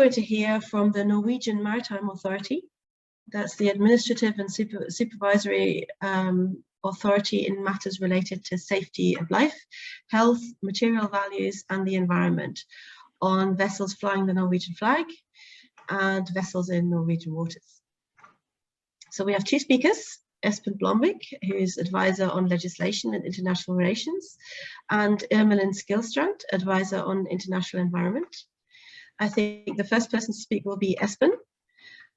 going to hear from the Norwegian Maritime Authority. That's the administrative and supervisory authority in matters related to safety of life, health, material values, and the environment on vessels flying the Norwegian flag and vessels in Norwegian waters. So we have two speakers, Espen Blomvik, who is advisor on legislation and international relations, and Irmelin Skigelstrand, advisor on international environment. I think the first person to speak will be Espen.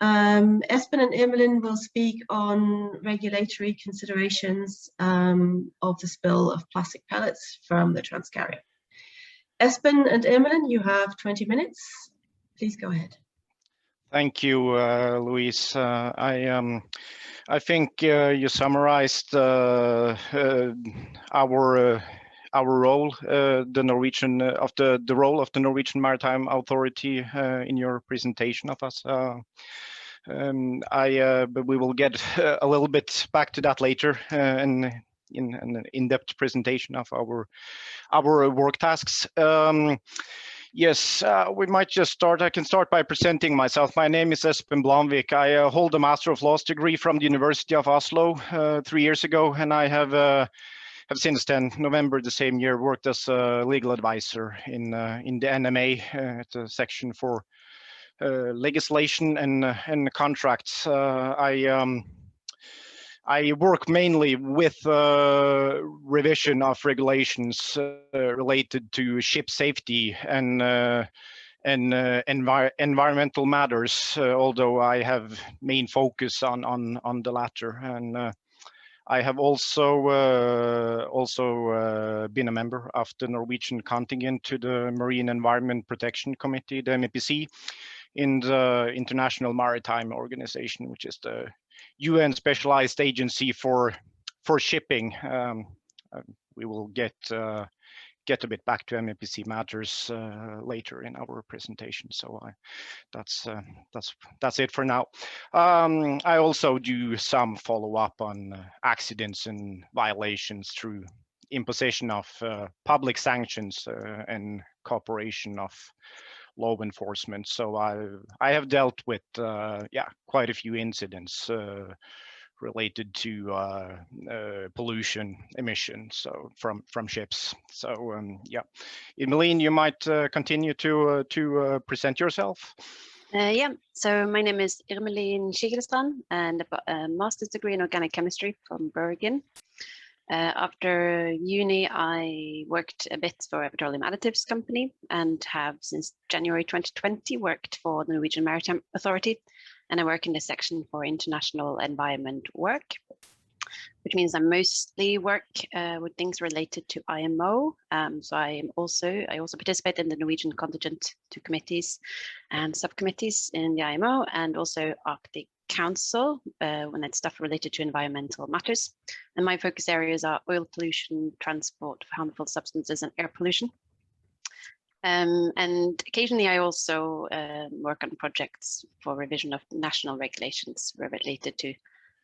Espen and Irmelin will speak on regulatory considerations of the spill of plastic pellets from the Transcarrier. Espen and Irmelin, you have 20 minutes. Please go ahead. Thank you, Louise. I think you summarized our role, the Norwegian the role of the Norwegian Maritime Authority in your presentation of us. But we will get a little bit back to that later in an in-depth presentation of our work tasks. Yes, we might just start. I can start by presenting myself. My name is Espen Blomvik. I hold a Master of Laws degree from the University of Oslo 3 years ago, and I have since then, November the same year, worked as a legal advisor in the NMA at the section for legislation and contracts. I work mainly with revision of regulations related to ship safety and environmental matters, although I have main focus on the latter. And I have also been a member of the Norwegian contingent to the Marine Environment Protection Committee, the MEPC, in the International Maritime Organization, which is the UN specialized agency for shipping. We will get a bit back to MEPC matters later in our presentation. So that's it for now. I also do some follow up on accidents and violations through imposition of public sanctions and cooperation of law enforcement. So I have dealt with quite a few incidents related to pollution emissions, so from ships. So Irmelin, you might continue to present yourself. Yeah, so my name is Irmelin Skigelstrand, and I've got a master's degree in organic chemistry from Bergen. After uni, I worked a bit for a petroleum additives company and have since January 2020 worked for the Norwegian Maritime Authority, and I work in the section for international environment work, which means I mostly work with things related to IMO. So I also participate in the Norwegian contingent to committees and subcommittees in the IMO, and also Arctic Council when it's stuff related to environmental matters. And my focus areas are oil pollution, transport of harmful substances, and air pollution. And occasionally I also work on projects for revision of national regulations related to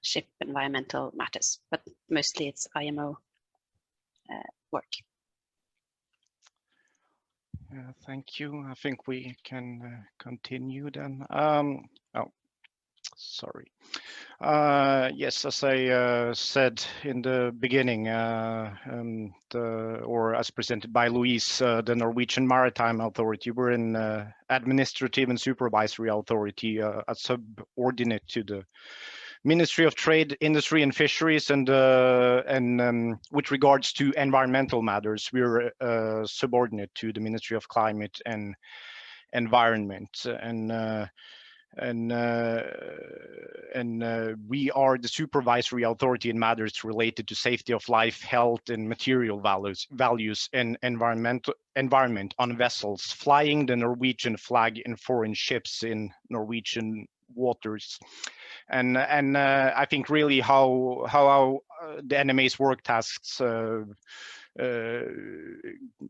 ship environmental matters, but mostly it's IMO work. Thank you. I think we can continue then. Sorry. Yes, as I said in the beginning, or as presented by Louise, the Norwegian Maritime Authority, we're an administrative and supervisory authority, a subordinate to the Ministry of Trade, Industry and Fisheries, and with regards to environmental matters, we're subordinate to the Ministry of Climate and Environment. And we are the supervisory authority in matters related to safety of life, health, and material values and environment on vessels flying the Norwegian flag in foreign ships in Norwegian waters. And I think really how the NMA's work tasks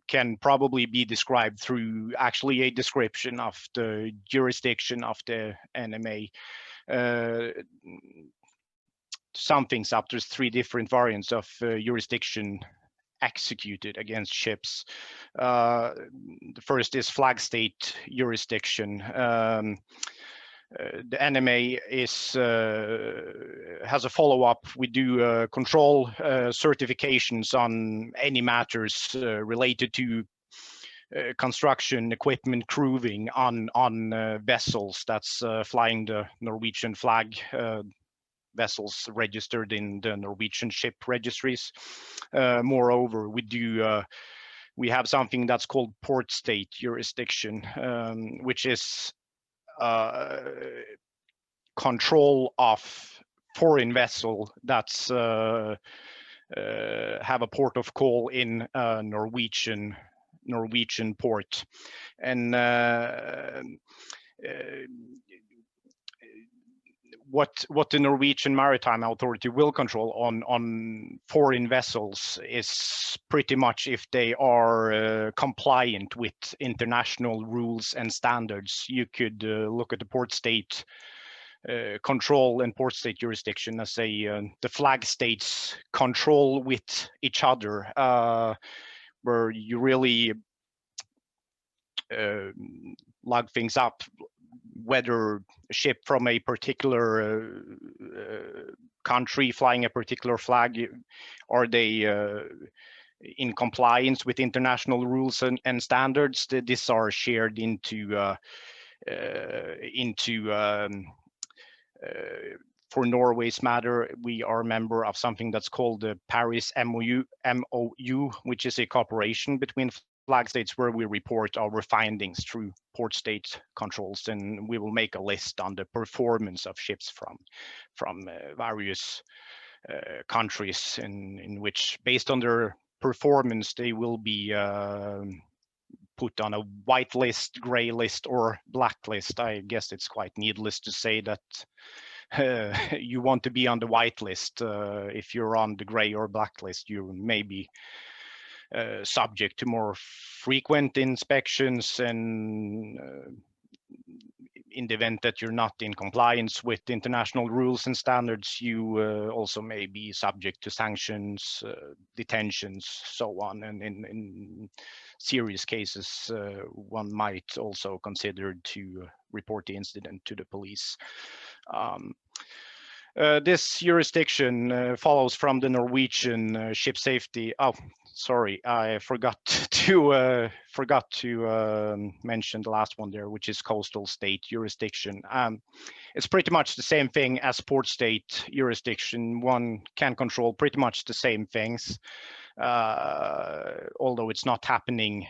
can probably be described through actually a description of the jurisdiction of the NMA. Some things up, there's 3 different variants of jurisdiction executed against ships. The first is flag state jurisdiction. The NMA has a follow-up. We do control certifications on any matters related to construction, equipment, crewing on vessels that's flying the Norwegian flag, vessels registered in the Norwegian ship registries. Moreover, we have something that's called port state jurisdiction, which is control of foreign vessel that's have a port of call in Norwegian port, and what the Norwegian Maritime Authority will control on foreign vessels is pretty much if they are compliant with international rules and standards. You could look at the port state control and port state jurisdiction as the flag states control with each other, where you really lug things up, whether a ship from a particular country flying a particular flag, are they in compliance with international rules and standards. These are shared into for Norway's matter, we are a member of something that's called the Paris MOU, which is a cooperation between flag states where we report our findings through port state controls, and we will make a list on the performance of ships from various countries in which, based on their performance, they will be put on a white list, gray list, or black list. I guess it's quite needless to say that you want to be on the white list. If you're on the gray or black list, you may be subject to more frequent inspections, and in the event that you're not in compliance with international rules and standards, you also may be subject to sanctions, detentions, so on. And in serious cases, one might also consider to report the incident to the police. This jurisdiction follows from the Norwegian ship safety. Oh, sorry, I forgot to mention the last one there, which is coastal state jurisdiction. It's pretty much the same thing as port state jurisdiction. One can control pretty much the same things, although it's not happening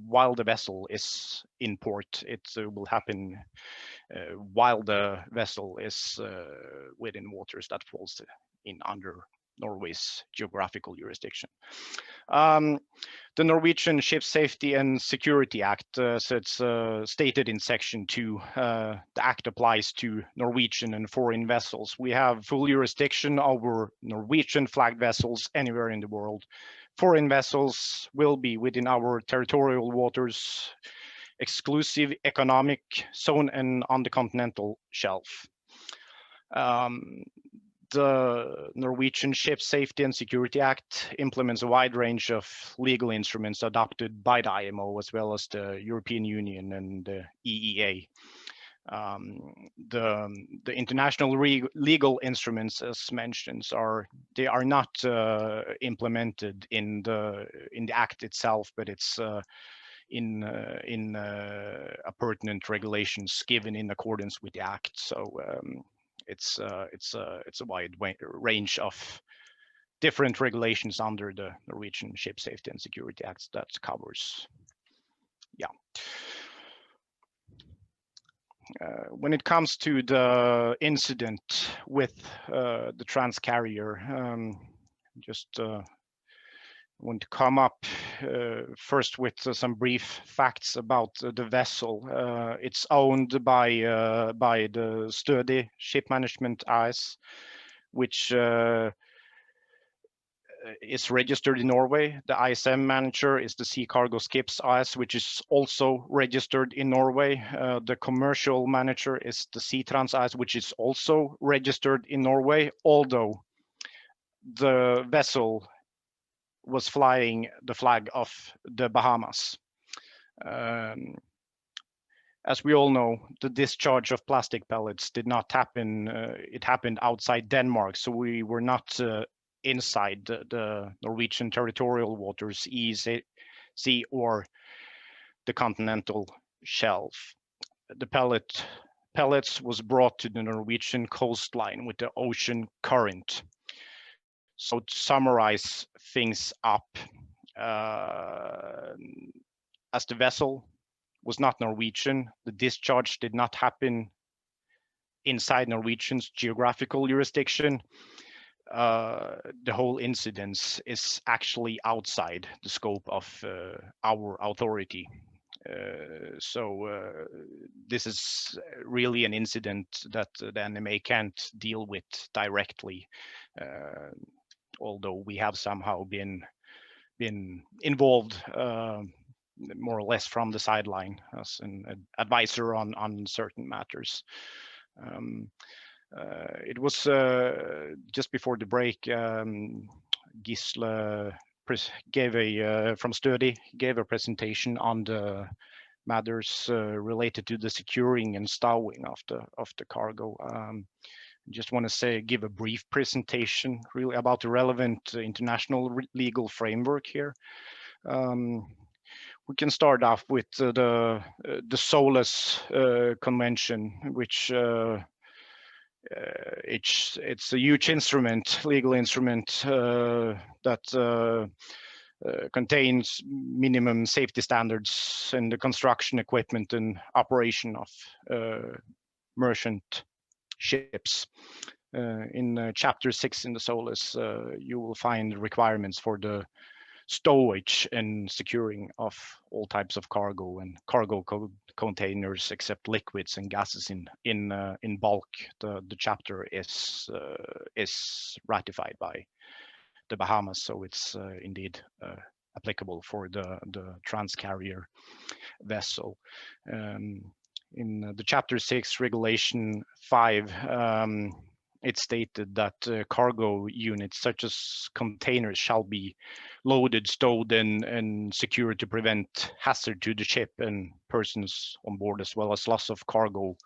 while the vessel is in port. It will happen while the vessel is within waters that falls in under Norway's geographical jurisdiction. The Norwegian Ship Safety and Security Act, so it's stated in Section 2, the Act applies to Norwegian and foreign vessels. We have full jurisdiction over Norwegian flagged vessels anywhere in the world. Foreign vessels will be within our territorial waters, exclusive economic zone, and on the continental shelf. The Norwegian Ship Safety and Security Act implements a wide range of legal instruments adopted by the IMO, as well as the European Union and the EEA. The international legal instruments, as mentioned, are not implemented in the Act itself, but it's in pertinent regulations given in accordance with the Act. So it's a wide range of different regulations under the Norwegian Ship Safety and Security Act that covers. Yeah. When it comes to the incident with the Transcarrier, just want to come up first with some brief facts about the vessel. It's owned by the Sturdy Ship Management AS, which is registered in Norway. The ISM manager is the Sea Cargo Skips AS, which is also registered in Norway. The commercial manager is the Sea Trans AS, which is also registered in Norway, although the vessel was flying the flag of the Bahamas. As we all know, the discharge of plastic pellets did not happen, it happened outside Denmark, so we were not inside the Norwegian territorial waters, sea or the continental shelf. The pellets was brought to the Norwegian coastline with the ocean current. So to summarize things up, as the vessel was not Norwegian, the discharge did not happen inside Norwegian's geographical jurisdiction. The whole incident is actually outside the scope of our authority. So this is really an incident that the NMA can't deal with directly, although we have somehow been involved more or less from the sideline as an advisor on certain matters. It was just before the break, Gisle from Stødi gave a presentation on the matters related to the securing and stowing of the cargo. Just want to give a brief presentation really about the relevant international legal framework here. We can start off with the SOLAS Convention, which it's a huge instrument, legal instrument that contains minimum safety standards in the construction, equipment, and operation of merchant ships. In Chapter 6 in the SOLAS, you will find requirements for the stowage and securing of all types of cargo and cargo containers except liquids and gases in bulk. The chapter is ratified by the Bahamas, so it's indeed applicable for the trans-carrier vessel. In the Chapter 6 Regulation 5, it stated that cargo units such as containers shall be loaded, stowed, and secured to prevent hazard to the ship and persons on board, as well as loss of cargo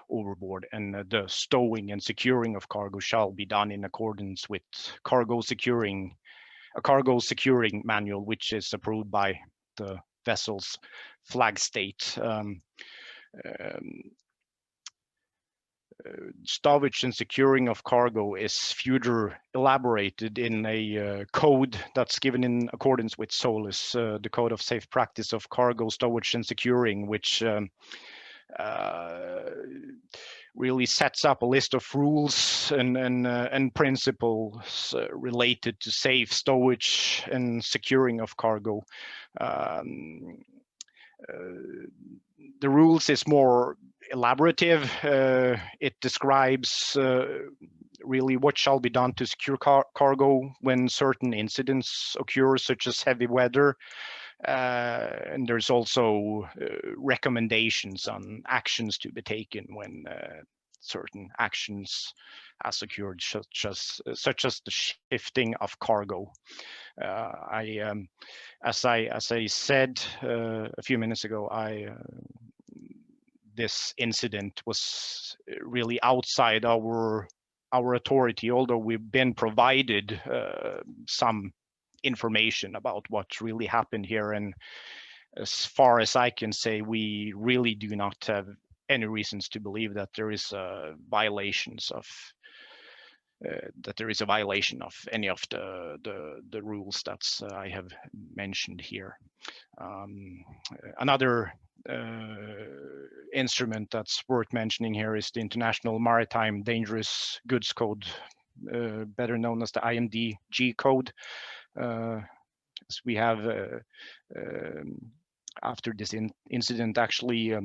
overboard. And the stowing and securing of cargo shall be done in accordance with a cargo securing manual, which is approved by the vessel's flag state. Stowage and securing of cargo is further elaborated in a code that's given in accordance with SOLAS, the Code of Safe Practice of Cargo Stowage and Securing, which really sets up a list of rules and principles related to safe stowage and securing of cargo. The rules is more elaborative. It describes really what shall be done to secure cargo when certain incidents occur, such as heavy weather. And there's also recommendations on actions to be taken when certain actions has occurred, such as the shifting of cargo. As I said a few minutes ago, this incident was really outside our authority, although we've been provided some information about what really happened here. And as far as I can say, we really do not have any reasons to believe that there is violations of a violation of any of the rules that I have mentioned here. Another instrument that's worth mentioning here is the International Maritime Dangerous Goods Code, better known as the IMDG code. As we have, after this incident, actually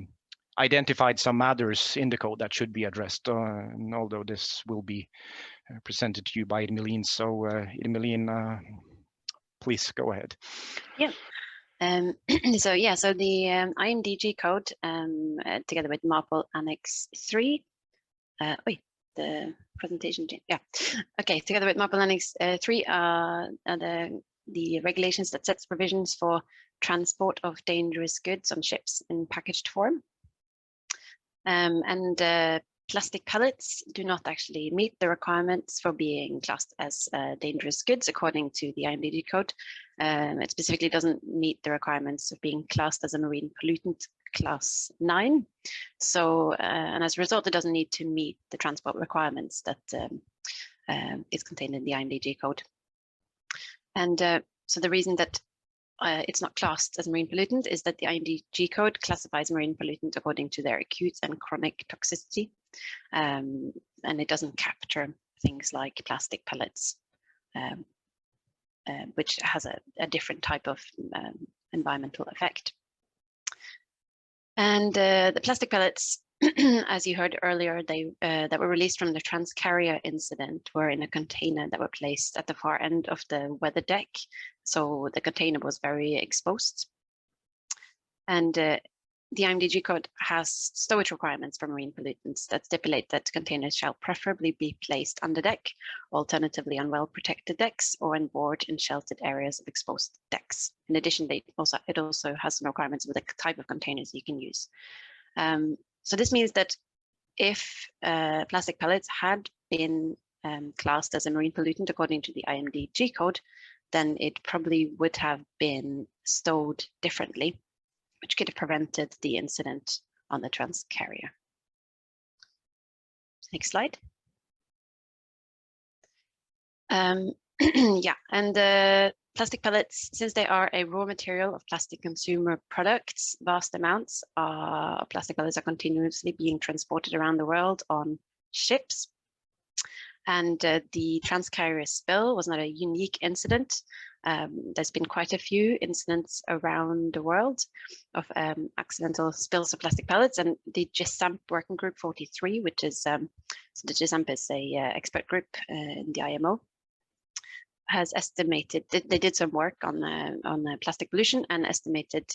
identified some matters in the code that should be addressed, and although this will be presented to you by Irmelin. So Irmelin, please go ahead. Yeah. So the IMDG code, together with MARPOL Annex 3, the presentation. Yeah. Okay. Together with MARPOL Annex 3 are the regulations that sets provisions for transport of dangerous goods on ships in packaged form. Plastic pellets do not actually meet the requirements for being classed as dangerous goods according to the IMDG code. It specifically doesn't meet the requirements of being classed as a marine pollutant class 9. So, and as a result, it doesn't need to meet the transport requirements that is contained in the IMDG code. And so the reason that it's not classed as a marine pollutant is that the IMDG code classifies marine pollutant according to their acute and chronic toxicity. And it doesn't capture things like plastic pellets, which has a different type of environmental effect. And the plastic pellets, as you heard earlier, they that were released from the Transcarrier incident were in a container that were placed at the far end of the weather deck. So the container was very exposed. And the IMDG code has stowage requirements for marine pollutants that stipulate that containers shall preferably be placed under deck, alternatively on well-protected decks or on board in sheltered areas of exposed decks. In addition, it also has some requirements with the type of containers you can use. So this means that if plastic pellets had been classed as a marine pollutant according to the IMDG code, then it probably would have been stowed differently, which could have prevented the incident on the Transcarrier. Next slide. Yeah, and plastic pellets, since they are a raw material of plastic consumer products, vast amounts of plastic pellets are continuously being transported around the world on ships. And the Transcarrier spill was not a unique incident. There's been quite a few incidents around the world of accidental spills of plastic pellets, and the GISAMP Working Group 43, which is, so the GISAMP is a expert group in the IMO, has estimated, they did some work on plastic pollution and estimated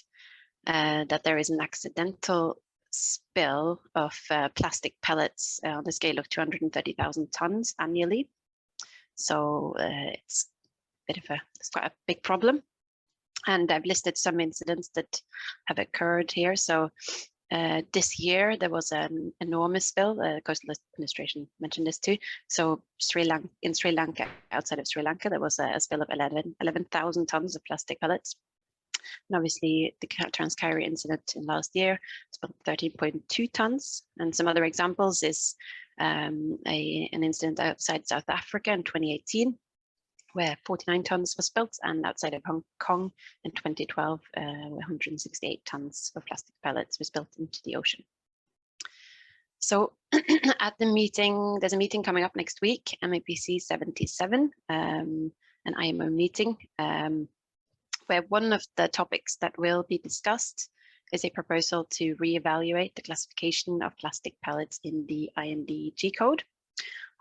that there is an accidental spill of plastic pellets on the scale of 230,000 tons annually. So it's quite a big problem. And I've listed some incidents that have occurred here. So this year there was an enormous spill. The Coastal Administration mentioned this too. So in Sri Lanka, outside of Sri Lanka, there was a spill of 11,000 tons of plastic pellets. And obviously the Transcarrier incident in last year spilled 13.2 tons. And some other examples is an incident outside South Africa in 2018, where 49 tons were spilt, and outside of Hong Kong in 2012, 168 tons of plastic pellets were spilt into the ocean. So at the meeting, there's a meeting coming up next week, MEPC 77, an IMO meeting, where one of the topics that will be discussed is a proposal to reevaluate the classification of plastic pellets in the IMDG code.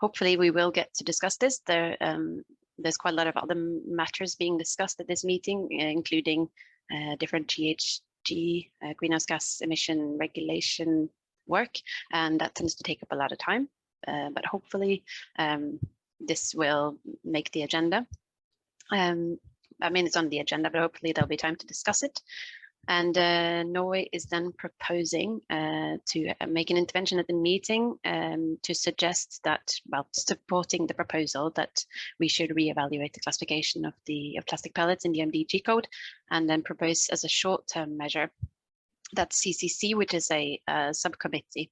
Hopefully we will get to discuss this. There's quite a lot of other matters being discussed at this meeting, including different GHG, greenhouse gas emission regulation work, and that tends to take up a lot of time. But hopefully this will make the agenda. I mean, it's on the agenda, but hopefully there'll be time to discuss it. And Norway is then proposing to make an intervention at the meeting to suggest that, well, supporting the proposal that we should reevaluate the classification of plastic pellets in the IMDG code, and then propose as a short-term measure that CCC, which is a subcommittee,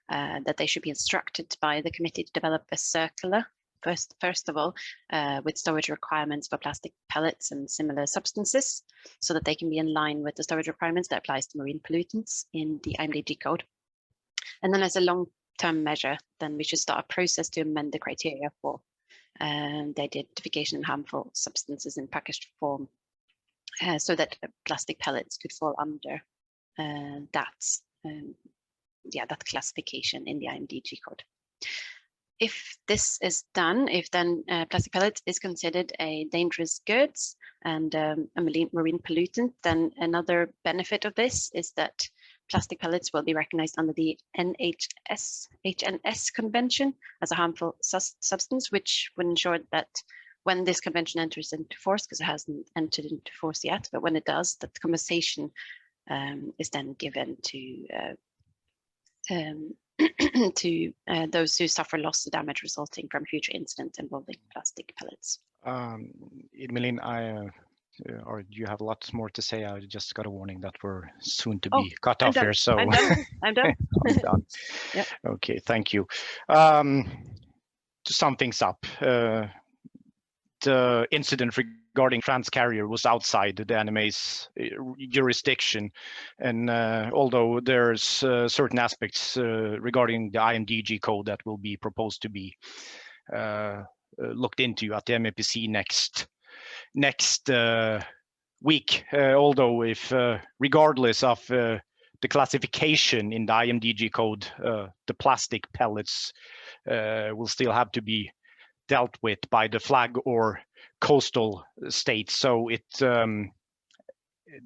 that they should be instructed by the committee to develop a circular. First of all, with storage requirements for plastic pellets and similar substances, so that they can be in line with the storage requirements that applies to marine pollutants in the IMDG code. And then as a long-term measure, then we should start a process to amend the criteria for the identification of harmful substances in packaged form, so that plastic pellets could fall under that classification in the IMDG code. If this is done, if then plastic pellet is considered a dangerous goods and a marine pollutant, then another benefit of this is that plastic pellets will be recognized under the HNS Convention as a harmful substance, which would ensure that when this convention enters into force, because it hasn't entered into force yet, but when it does, that compensation is then given to those who suffer loss or damage resulting from future incident involving plastic pellets. Irmelin, or do you have lots more to say? I just got a warning that we're soon to be cut off here. So I'm done. I'm done. I'm done. Yep. Okay, thank you. To sum things up, the incident regarding Transcarrier was outside the NMA's jurisdiction, and although there's certain aspects regarding the IMDG code that will be proposed to be looked into at the MEPC next week, although if regardless of the classification in the IMDG code, the plastic pellets will still have to be dealt with by the flag or coastal states. So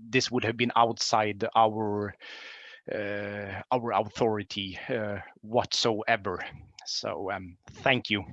this would have been outside our authority whatsoever. So thank you.